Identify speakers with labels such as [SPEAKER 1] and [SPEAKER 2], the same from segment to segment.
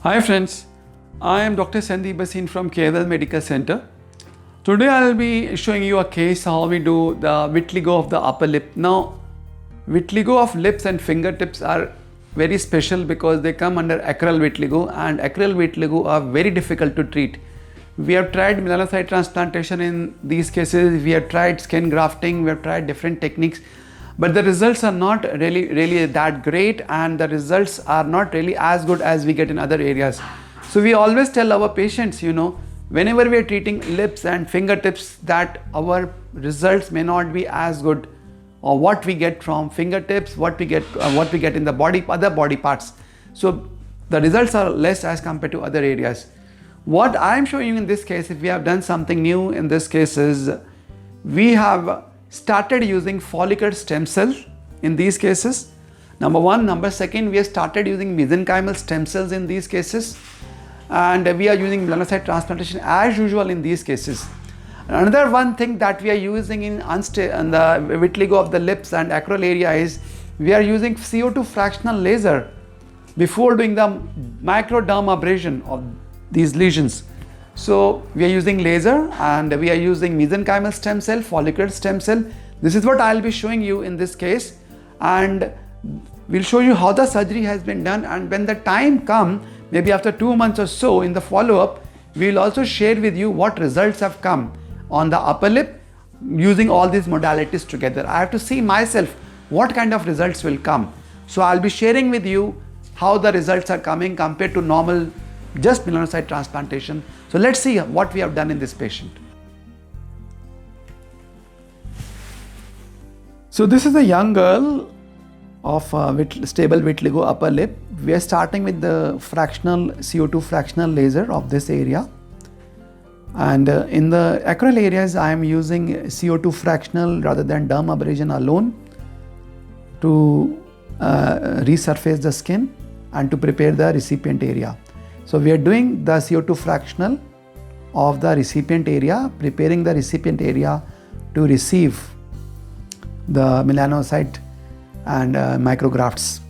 [SPEAKER 1] Hi friends, I am Dr. Sandeep Basin from KL Medical Center. Today I will be showing you a case how we do the vitiligo of the upper lip. Now, vitiligo of lips and fingertips are very special because they come under acral vitiligo, and acral vitiligo are very difficult to treat. We have tried melanocyte transplantation in these cases, we have tried skin grafting, we have tried different techniques, but the results are not really that great, and the results are not really as good as we get in other areas. So we always tell our patients, whenever we are treating lips and fingertips, that our results may not be as good, or what we get from fingertips, what we get in the body, other body parts. So the results are less as compared to other areas. What I am showing you in this case, if we have done something new in this case, is we have started using follicular stem cell in these cases. Number one. Number second, we have started using mesenchymal stem cells in these cases, and we are using melanocyte transplantation as usual in these cases. Another one thing that we are using in the vitiligo of the lips and acral area is we are using CO2 fractional laser before doing the microdermabrasion of these lesions. So we are using laser, and we are using mesenchymal stem cell, follicular stem cell. This is what I'll be showing you in this case, and we'll show you how the surgery has been done, and when the time comes, maybe after 2 months or so in the follow-up, we'll also share with you what results have come on the upper lip using all these modalities together. I have to see myself what kind of results will come. So I'll be sharing with you how the results are coming compared to normal just melanocyte transplantation. So let's see what we have done in this patient. So this is a young girl of stable vitiligo upper lip. We are starting with the fractional CO2 fractional laser of this area, and in the acral areas I am using CO2 fractional rather than dermabrasion alone to resurface the skin and to prepare the recipient area. So we are doing the CO2 fractional of the recipient area, preparing the recipient area to receive the melanocyte and micrografts.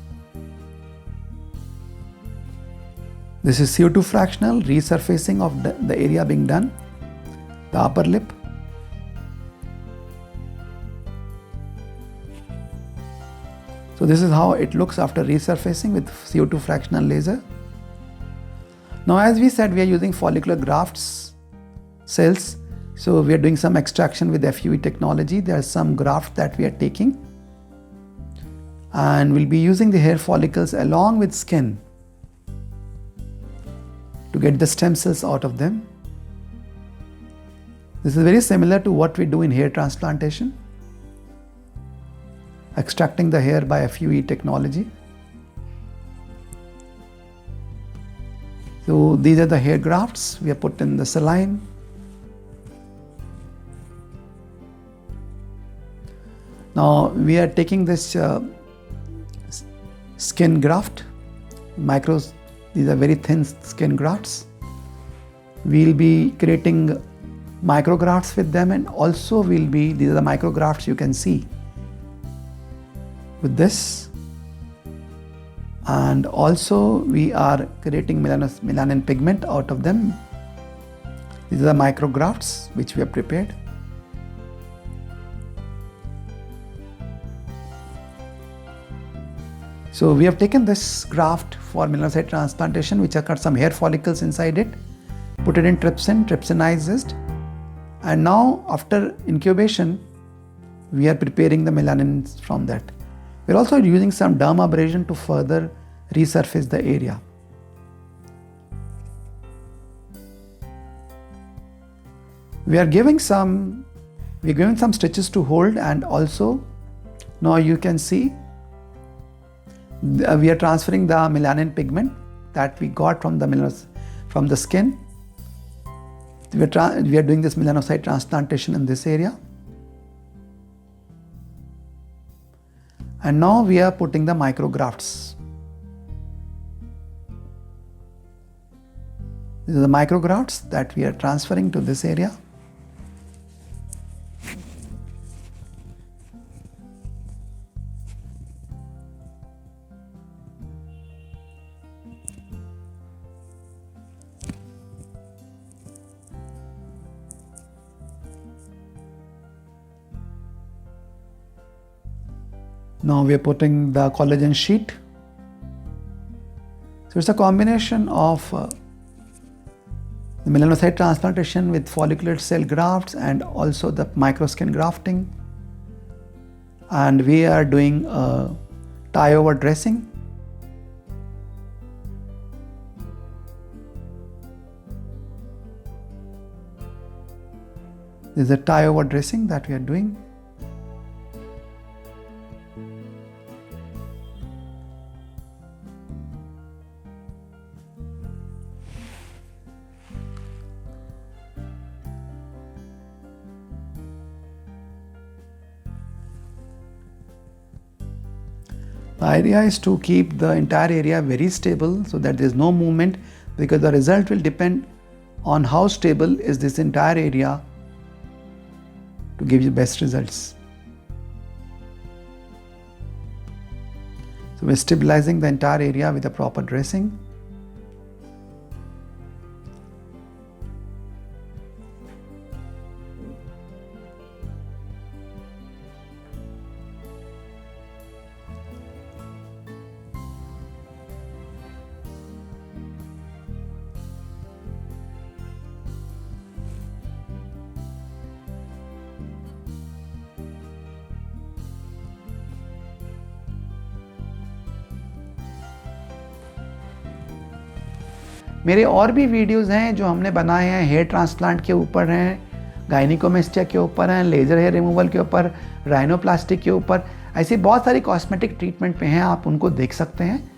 [SPEAKER 1] This is CO2 fractional resurfacing of the area being done, the upper lip. So this is how it looks after resurfacing with CO2 fractional laser. Now, as we said, we are using follicular grafts cells. So we are doing some extraction with FUE technology. There are some grafts that we are taking, and we'll be using the hair follicles along with skin to get the stem cells out of them. This is very similar to what we do in hair transplantation, extracting the hair by FUE technology. So these are the hair grafts we have put in the saline. Now we are taking this skin graft, these are very thin skin grafts. We'll be creating micrografts with them, and also these are the micrografts you can see with this. And also we are creating melanin pigment out of them. These are the micrografts which we have prepared. So we have taken this graft for melanocyte transplantation, which has got some hair follicles inside it, put it in trypsinized, and now after incubation we are preparing the melanin from that. We're also using some dermabrasion to further resurface the area. We're giving some stitches to hold, and also now you can see we are transferring the melanin pigment that we got from the skin. We are doing this melanocyte transplantation in this area. And now we are putting the micrografts. These are the micrografts that we are transferring to this area. Now we are putting the collagen sheet. So it's a combination of the melanocyte transplantation with follicular cell grafts and also the microskin grafting. And we are doing a tie-over dressing. This is a tie-over dressing that we are doing. The idea is to keep the entire area very stable so that there is no movement, because the result will depend on how stable is this entire area to give you best results. So we're stabilizing the entire area with a proper dressing. मेरे और भी videos हैं जो हमने बनाए हैं, hair transplant के ऊपर हैं, गायनिकोमेस्टिया के ऊपर हैं, लेज़र हेयर रिमूवल के ऊपर, राइनोप्लास्टी के ऊपर, ऐसी बहुत सारी कॉस्मेटिक ट्रीटमेंट पे हैं, आप उनको देख सकते हैं।